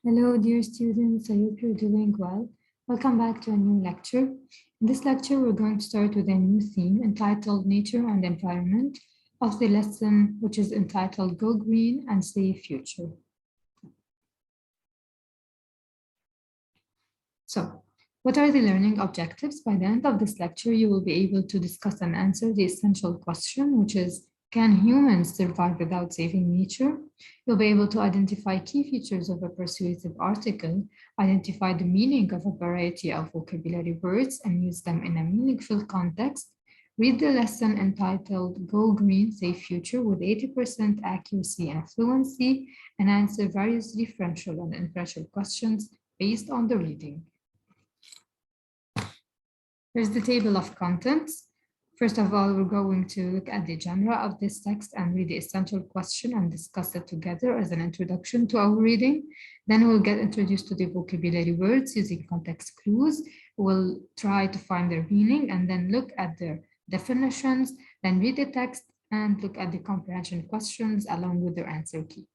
Hello, dear students. I hope you're doing well. Welcome back to a new lecture. In this lecture, we're going to start with a new theme entitled Nature and Environment of the lesson, which is entitled Go Green and Save Future. So, what are the learning objectives? By the end of this lecture, you will be able to discuss and answer the essential question, which is, can humans survive without saving nature? You'll be able to identify key features of a persuasive article, identify the meaning of a variety of vocabulary words and use them in a meaningful context. Read the lesson entitled Go Green, Save Future with 80% accuracy and fluency, and answer various differential and inferential questions based on the reading. Here's the table of contents. First of all, we're going to look at the genre of this text and read the essential question and discuss it together as an introduction to our reading. Then we'll get introduced to the vocabulary words using context clues. We'll try to find their meaning and then look at their definitions, then read the text and look at the comprehension questions along with their answer key.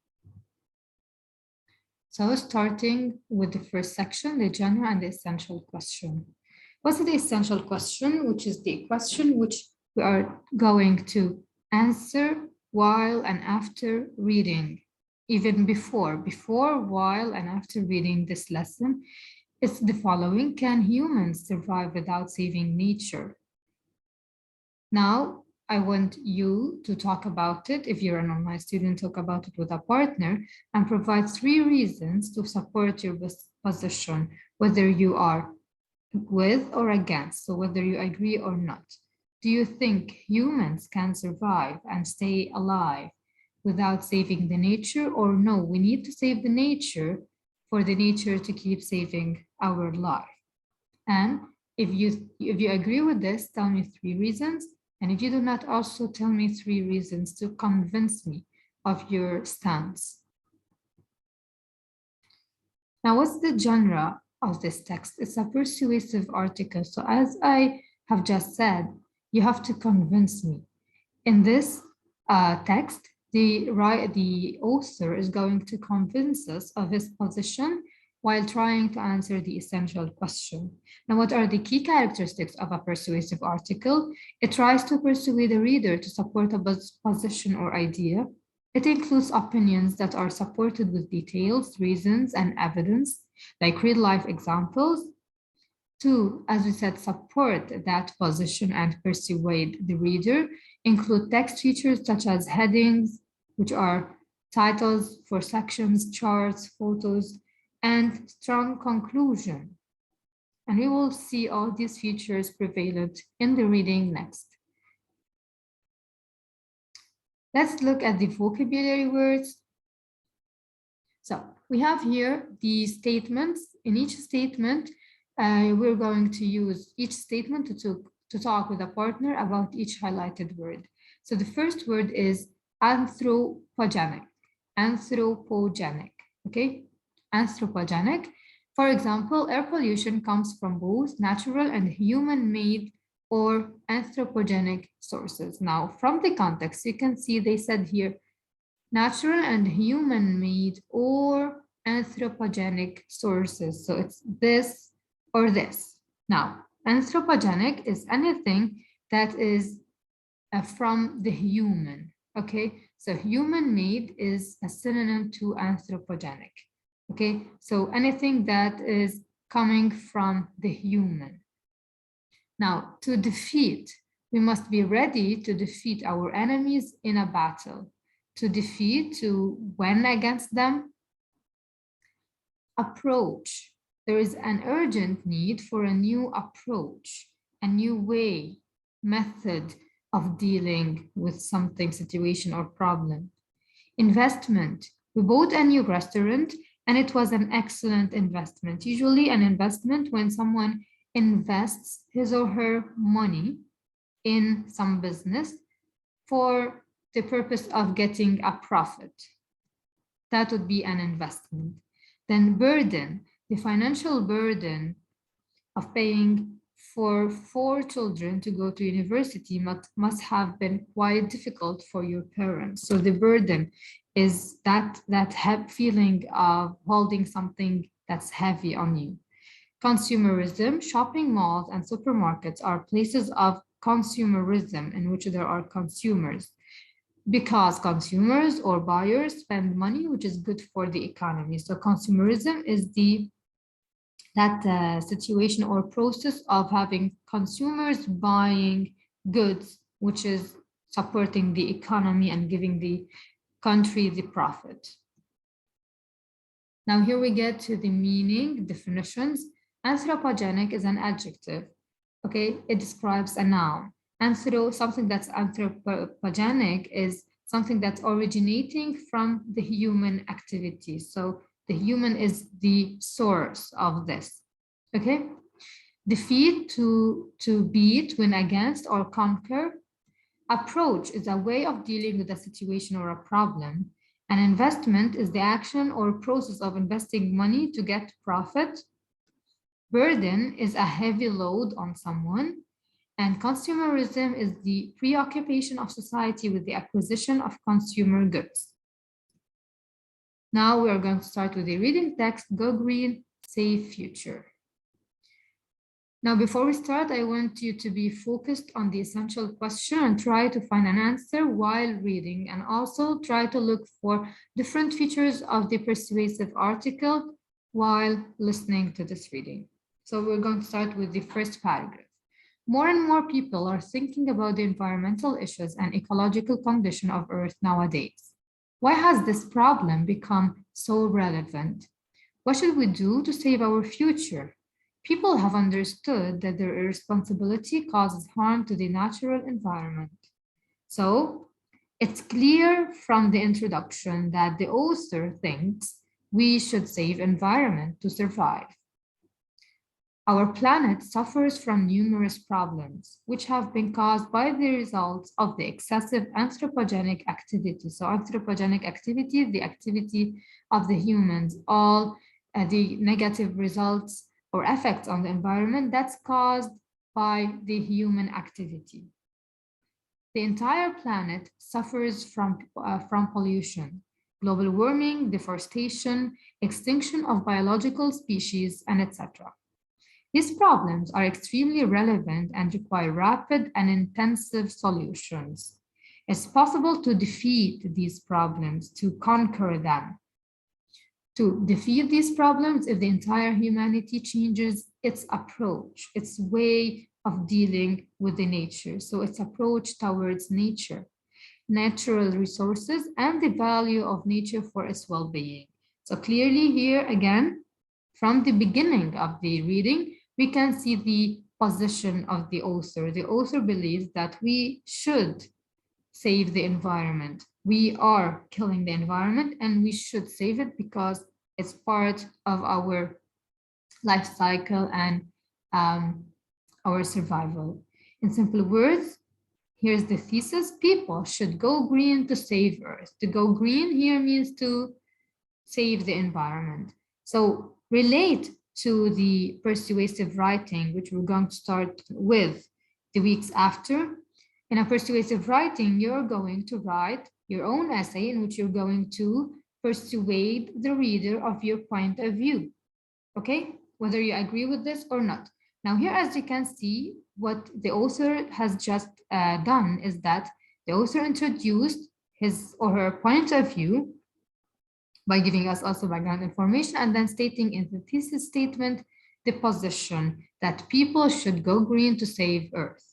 So starting with the first section, the genre and the essential question. What's the essential question, which is the question which we are going to answer while and after reading, even before, while, and after reading this lesson. It's the following: can humans survive without saving nature? Now, I want you to talk about it. If you're an online student, talk about it with a partner and provide 3 reasons to support your position, whether you are with or against, so whether you agree or not. Do you think humans can survive and stay alive without saving the nature, or no, we need to save the nature for the nature to keep saving our life? And if you agree with this, tell me 3 reasons. And if you do not, also tell me 3 reasons to convince me of your stance. Now, what's the genre of this text? It's a persuasive article. So as I have just said, you have to convince me. In this text, the author is going to convince us of his position while trying to answer the essential question. Now, what are the key characteristics of a persuasive article? It tries to persuade the reader to support a position or idea. It includes opinions that are supported with details, reasons, and evidence, like real-life examples. 2, as we said, support that position and persuade the reader. Include text features such as headings, which are titles for sections, charts, photos, and strong conclusion. And we will see all these features prevalent in the reading next. Let's look at the vocabulary words. So we have here the statements. In each statement, we're going to use each statement to talk with a partner about each highlighted word. So the first word is anthropogenic. Anthropogenic, okay? Anthropogenic. For example, air pollution comes from both natural and human-made or anthropogenic sources. Now, from the context, you can see they said here, natural and human-made or anthropogenic sources. So it's this or this. Now, anthropogenic is anything that is from the human, okay? So human-made is a synonym to anthropogenic, okay? So anything that is coming from the human. Now, to defeat, we must be ready to defeat our enemies in a battle. To defeat, to win against them. Approach, there is an urgent need for a new approach, a new way, method of dealing with something, situation, or problem. Investment, we bought a new restaurant and it was an excellent investment. Usually an investment when someone invests his or her money in some business for the purpose of getting a profit. That would be an investment. Then burden, the financial burden of paying for 4 children to go to university must have been quite difficult for your parents. So the burden is that feeling of holding something that's heavy on you. Consumerism, shopping malls and supermarkets are places of consumerism in which there are consumers, because consumers or buyers spend money, which is good for the economy. So consumerism is that situation or process of having consumers buying goods, which is supporting the economy and giving the country the profit. Now here we get to the meaning, definitions. Anthropogenic is an adjective, okay? It describes a noun. Something that's anthropogenic is something that's originating from the human activity. So the human is the source of this, okay? Defeat, to beat, win against, or conquer. Approach is a way of dealing with a situation or a problem. An investment is the action or process of investing money to get profit. Burden is a heavy load on someone. And consumerism is the preoccupation of society with the acquisition of consumer goods. Now we are going to start with the reading text, Go Green, Save Future. Now, before we start, I want you to be focused on the essential question and try to find an answer while reading, and also try to look for different features of the persuasive article while listening to this reading. So we're going to start with the first paragraph. More and more people are thinking about the environmental issues and ecological condition of Earth nowadays. Why has this problem become so relevant? What should we do to save our future? People have understood that their irresponsibility causes harm to the natural environment. So it's clear from the introduction that the author thinks we should save environment to survive. Our planet suffers from numerous problems, which have been caused by the results of the excessive anthropogenic activity. So anthropogenic activity, the activity of the humans, all the negative results or effects on the environment that's caused by the human activity. The entire planet suffers from pollution, global warming, deforestation, extinction of biological species, and etc. These problems are extremely relevant and require rapid and intensive solutions. It's possible to defeat these problems, to conquer them. To defeat these problems if the entire humanity changes its approach, its way of dealing with the nature. So its approach towards nature, natural resources, and the value of nature for its well-being. So clearly here again, from the beginning of the reading, we can see the position of the author. The author believes that we should save the environment. We are killing the environment and we should save it because it's part of our life cycle and our survival. In simple words, here's the thesis: people should go green to save Earth. To go green here means to save the environment. So relate to the persuasive writing, which we're going to start with the weeks after. In a persuasive writing, you're going to write your own essay in which you're going to persuade the reader of your point of view, okay? Whether you agree with this or not. Now here, as you can see, what the author has just done is that the author introduced his or her point of view by giving us also background information and then stating in the thesis statement the position that people should go green to save Earth.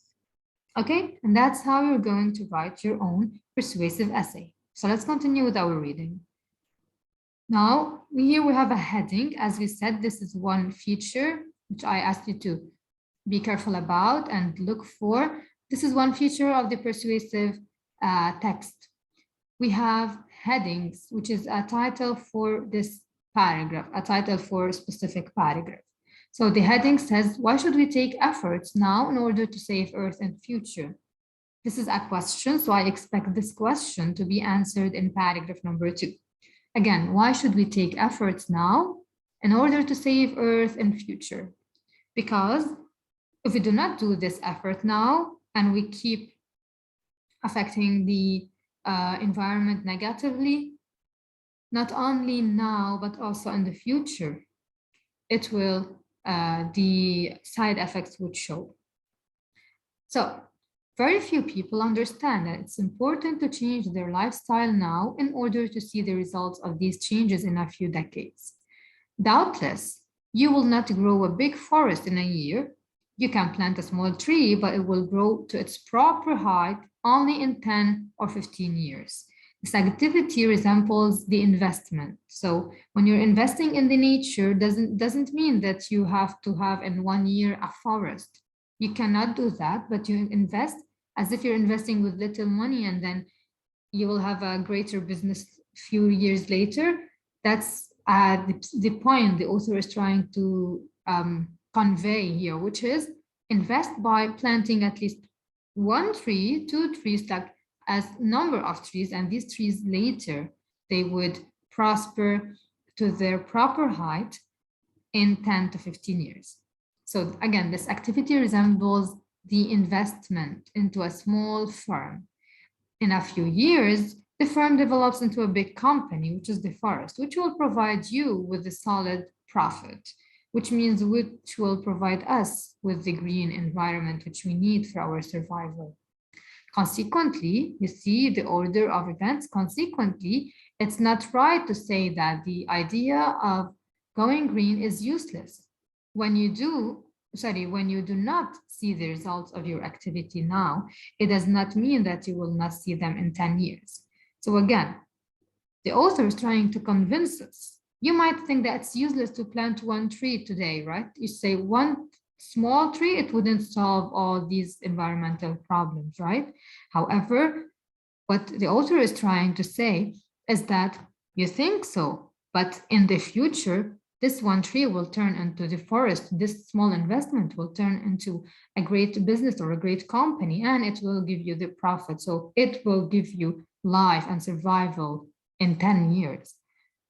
Okay, and that's how you're going to write your own persuasive essay. So let's continue with our reading. Now, here we have a heading. As we said, this is one feature which I asked you to be careful about and look for. This is one feature of the persuasive text. We have headings, which is a title for this paragraph, a title for a specific paragraph. So the heading says, why should we take efforts now in order to save Earth in future? This is a question, so I expect this question to be answered in paragraph number 2. Again, why should we take efforts now in order to save Earth in future? Because If we do not do this effort now and we keep affecting the environment negatively, not only now, but also in the future, it will, the side effects would show. So very few people understand that it's important to change their lifestyle now in order to see the results of these changes in a few decades. Doubtless, you will not grow a big forest in a year. You can plant a small tree, but it will grow to its proper height only in 10 or 15 years. This activity resembles the investment. So when you're investing in the nature, doesn't mean that you have to have in 1 year a forest. You cannot do that, but you invest as if you're investing with little money and then you will have a greater business few years later. That's the point the author is trying to convey here, which is invest by planting at least 1 tree, 2 trees, like as number of trees, and these trees later, they would prosper to their proper height in 10 to 15 years. So again, this activity resembles the investment into a small firm. In a few years, the firm develops into a big company, which is the forest, which will provide you with a solid profit, which means which will provide us with the green environment which we need for our survival. Consequently, you see the order of events. Consequently, it's not right to say that the idea of going green is useless. When you do not see the results of your activity now, it does not mean that you will not see them in 10 years. So again, the author is trying to convince us. You might think that it's useless to plant 1 tree today, right? You say one small tree, it wouldn't solve all these environmental problems, right? However, what the author is trying to say is that you think so, but in the future, this 1 tree will turn into the forest. This small investment will turn into a great business or a great company, and it will give you the profit. So it will give you life and survival in 10 years.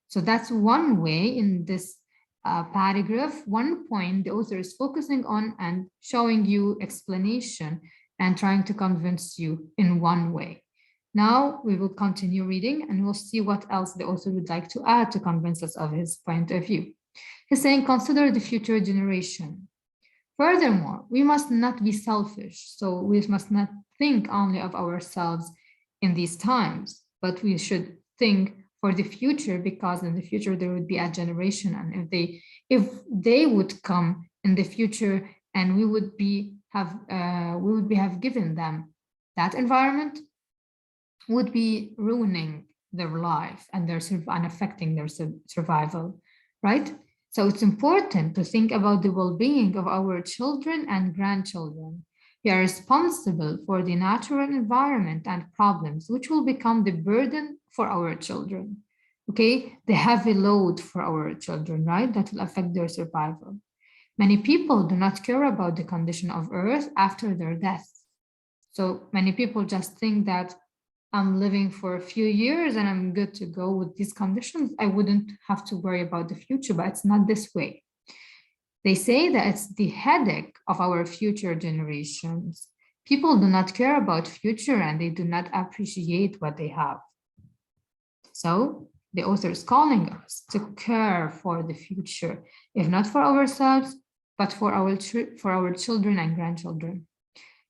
So that's one way in this paragraph, one point the author is focusing on and showing you explanation and trying to convince you in one way. Now we will continue reading and we'll see what else the author would like to add to convince us of his point of view. He's saying, consider the future generation. Furthermore, we must not be selfish. So we must not think only of ourselves in these times, but we should think for the future, because in the future there would be a generation, and if they would come in the future and we would have given them that environment, would be ruining their life and affecting their survival, right? So it's important to think about the well-being of our children and grandchildren. We are responsible for the natural environment and problems which will become the burden for our children, okay? The heavy load for our children, right? That will affect their survival. Many people do not care about the condition of Earth after their death. So many people just think that I'm living for a few years and I'm good to go with these conditions. I wouldn't have to worry about the future, but it's not this way. They say that it's the headache of our future generations. People do not care about future and they do not appreciate what they have. So the author is calling us to care for the future, if not for ourselves, but for our children and grandchildren.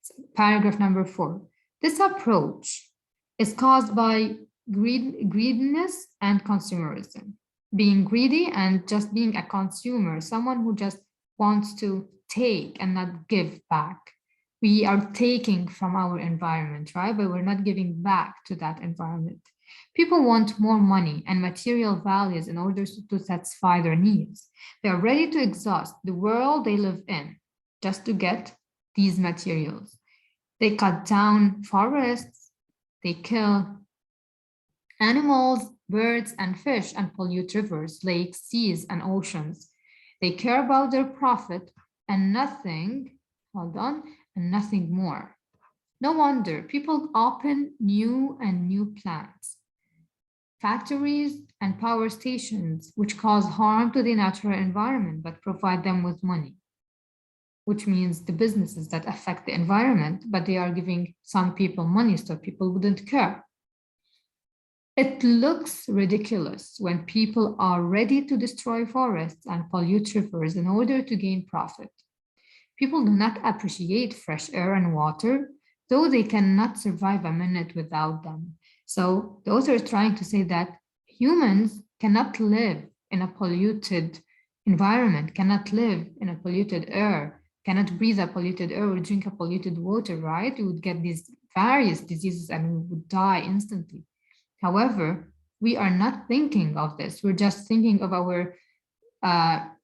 So paragraph number 4. This approach is caused by greediness and consumerism. Being greedy and just being a consumer, someone who just wants to take and not give back. We are taking from our environment, right? But we're not giving back to that environment. People want more money and material values in order to satisfy their needs. They are ready to exhaust the world they live in just to get these materials. They cut down forests, they kill animals, birds, and fish, and pollute rivers, lakes, seas, and oceans. They care about their profit and nothing, and nothing more. No wonder people open new plants, factories, and power stations, which cause harm to the natural environment, but provide them with money. which means the businesses that affect the environment, but they are giving some people money so people wouldn't care. It looks ridiculous when people are ready to destroy forests and pollute rivers in order to gain profit. People do not appreciate fresh air and water, though they cannot survive a minute without them. So the author is trying to say that humans cannot live in a polluted environment, cannot live in a polluted air, cannot breathe a polluted air or drink a polluted water, right? We would get these various diseases and we would die instantly. However, we are not thinking of this. We're just thinking of our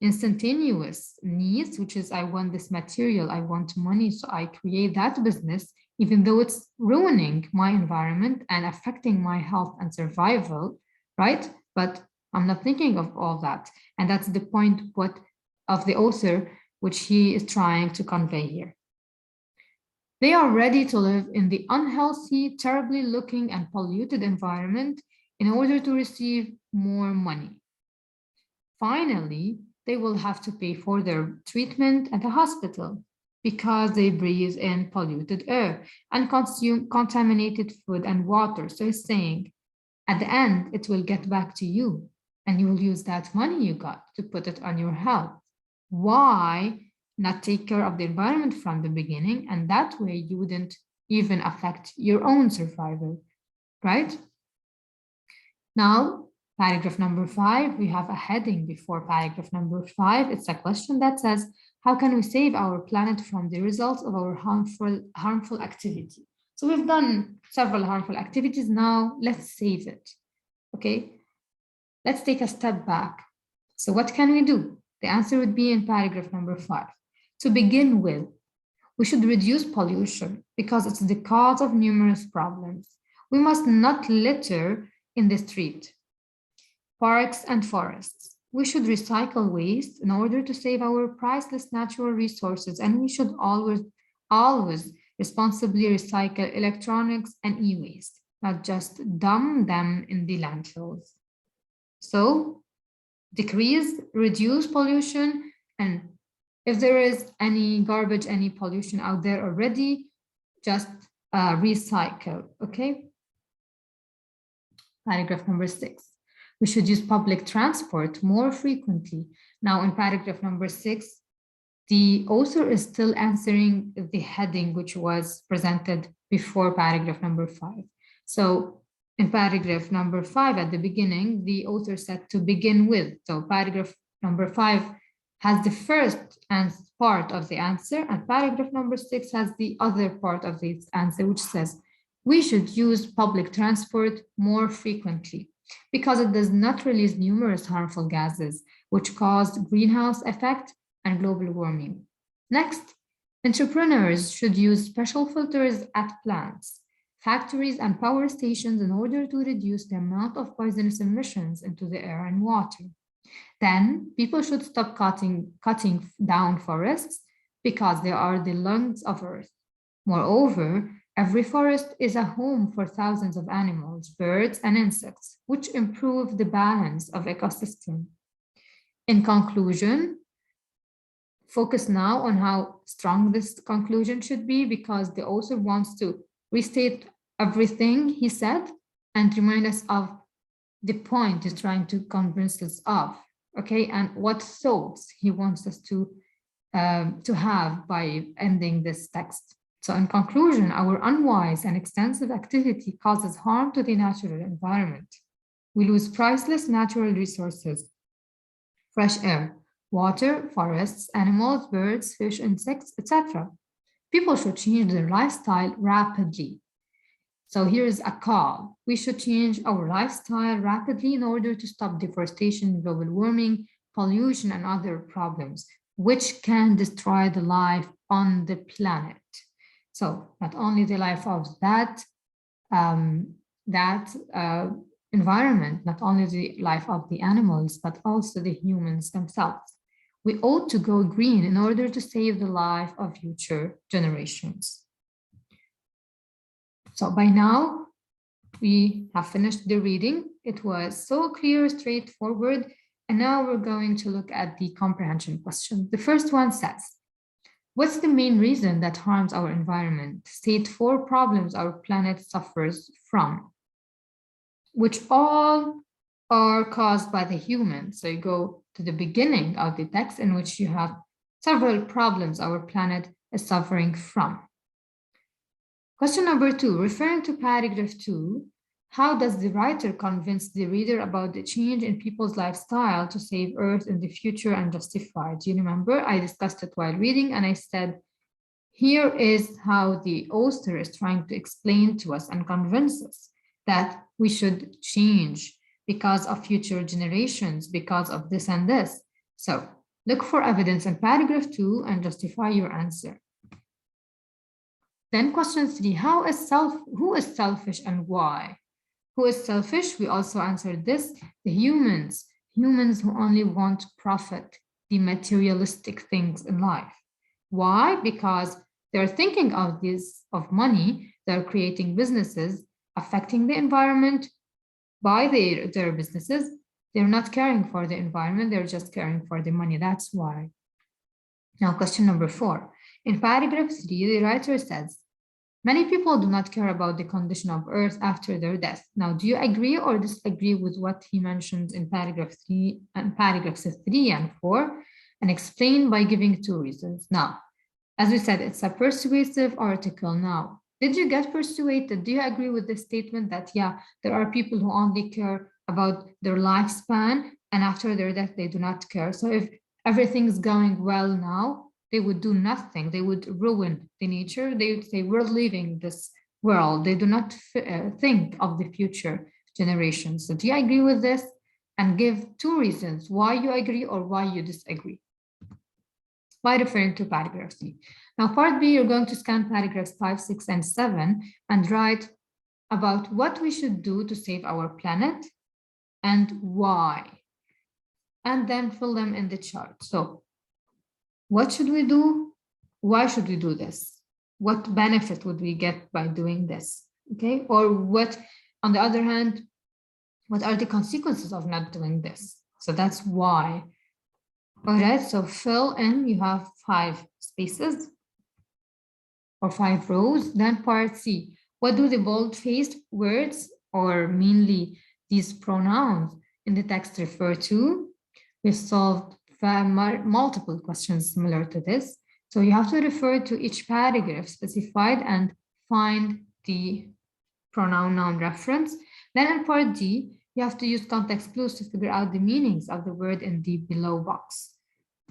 instantaneous needs, which is I want this material, I want money, so I create that business, even though it's ruining my environment and affecting my health and survival, right? But I'm not thinking of all that. And that's the point of the author, which he is trying to convey here. They are ready to live in the unhealthy, terribly looking and polluted environment in order to receive more money. Finally, they will have to pay for their treatment at a hospital because they breathe in polluted air and consume contaminated food and water. So he's saying, at the end, it will get back to you and you will use that money you got to put it on your health. Why not take care of the environment from the beginning? And that way you wouldn't even affect your own survival, right? Now, paragraph number 5, we have a heading before paragraph number 5. It's a question that says, how can we save our planet from the results of our harmful activity? So we've done several harmful activities. Now let's save it. Okay, let's take a step back. So what can we do? The answer would be in paragraph number 5. To begin with, we should reduce pollution because it's the cause of numerous problems. We must not litter in the street, parks and forests. We should recycle waste in order to save our priceless natural resources, and we should always responsibly recycle electronics and e-waste, not just dump them in the landfills. So decrease, reduce pollution, and if there is any garbage, any pollution out there already, just recycle, okay? Paragraph number 6. We should use public transport more frequently. Now in paragraph number 6, the author is still answering the heading which was presented before paragraph number 5. So in paragraph number 5 at the beginning, the author said to begin with. So paragraph number 5 has the first part of the answer, and paragraph number 6 has the other part of this answer, which says, we should use public transport more frequently because it does not release numerous harmful gases, which cause greenhouse effect and global warming. Next, entrepreneurs should use special filters at plants, factories, and power stations in order to reduce the amount of poisonous emissions into the air and water. Then people should stop cutting down forests because they are the lungs of Earth. Moreover, every forest is a home for thousands of animals, birds, and insects, which improve the balance of ecosystem. In conclusion, focus now on how strong this conclusion should be because the author wants to restate everything he said and remind us of the point he's trying to convince us of, okay, and what thoughts he wants us to have by ending this text. So in conclusion, our unwise and extensive activity causes harm to the natural environment. We lose priceless natural resources, fresh air, water, forests, animals, birds, fish, insects, etc. People should change their lifestyle rapidly. So here's a call. We should change our lifestyle rapidly in order to stop deforestation, global warming, pollution, and other problems, which can destroy the life on the planet. So not only the life of that environment, not only the life of the animals, but also the humans themselves. We ought to go green in order to save the life of future generations. So by now, we have finished the reading. It was so clear, straightforward. And now we're going to look at the comprehension question. The first one says, What's the main reason that harms our environment? State 4 problems our planet suffers from, which all are caused by the human. So you go to the beginning of the text in which you have several problems our planet is suffering from. Question number 2, referring to paragraph 2, how does the writer convince the reader about the change in people's lifestyle to save Earth in the future and justify? Do you remember? I discussed it while reading and I said, here is how the author is trying to explain to us and convince us that we should change because of future generations, because of this and this. So look for evidence in paragraph 2 and justify your answer. Then question 3, who is selfish and why? Who is selfish? We also answered this, the humans who only want profit, the materialistic things in life. Why? Because they're thinking of money, they're creating businesses, affecting the environment by their businesses. They're not caring for the environment, they're just caring for the money. That's why. Now, question number 4. In paragraph 3, the writer says, many people do not care about the condition of Earth after their death. Now, do you agree or disagree with what he mentions in paragraph 3 and paragraphs 3 and 4, and explain by giving 2 reasons? Now, as we said, it's a persuasive article. Now, did you get persuaded? Do you agree with the statement that, yeah, there are people who only care about their lifespan and after their death, they do not care? So if everything's going well now, they would do nothing. They would ruin the nature. They would say, we're leaving this world. They do not think of the future generations. So do you agree with this? And give 2 reasons why you agree or why you disagree by referring to paragraph 3. Now, part B, you're going to scan paragraphs 5, 6, and 7 and write about what we should do to save our planet and why. And then fill them in the chart. So what should we do? Why should we do this? What benefit would we get by doing this? Okay, or what, on the other hand, what are the consequences of not doing this? So that's why. All right, so fill in, you have 5 spaces or 5 rows. Then part C, what do the bold-faced words or mainly these pronouns in the text refer to? We solved multiple questions similar to this. So you have to refer to each paragraph specified and find the pronoun noun reference. Then in part D, you have to use context clues to figure out the meanings of the word in the below box.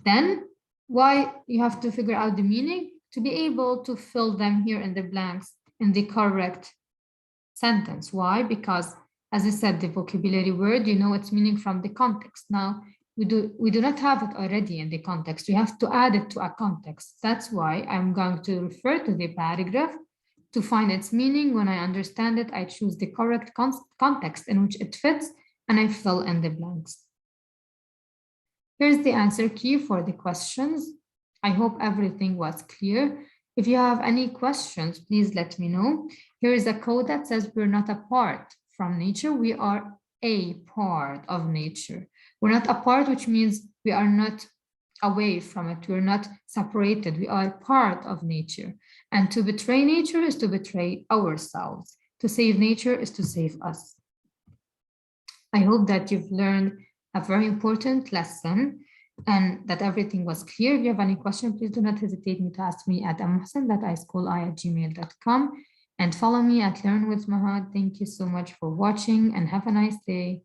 Then why you have to figure out the meaning? To be able to fill them here in the blanks in the correct sentence. Why? Because as I said, the vocabulary word, you know its meaning from the context. Now, we do not have it already in the context. We have to add it to a context. That's why I'm going to refer to the paragraph to find its meaning. When I understand it, I choose the correct context in which it fits, and I fill in the blanks. Here's the answer key for the questions. I hope everything was clear. If you have any questions, please let me know. Here is a code that says we're not apart from nature. We are a part of nature. We're not apart, which means we are not away from it. We're not separated. We are part of nature. And to betray nature is to betray ourselves. To save nature is to save us. I hope that you've learned a very important lesson and that everything was clear. If you have any question, please do not hesitate to ask me at mohsen.ischooli@gmail.com and follow me at Learn with Maha. Thank you so much for watching and have a nice day.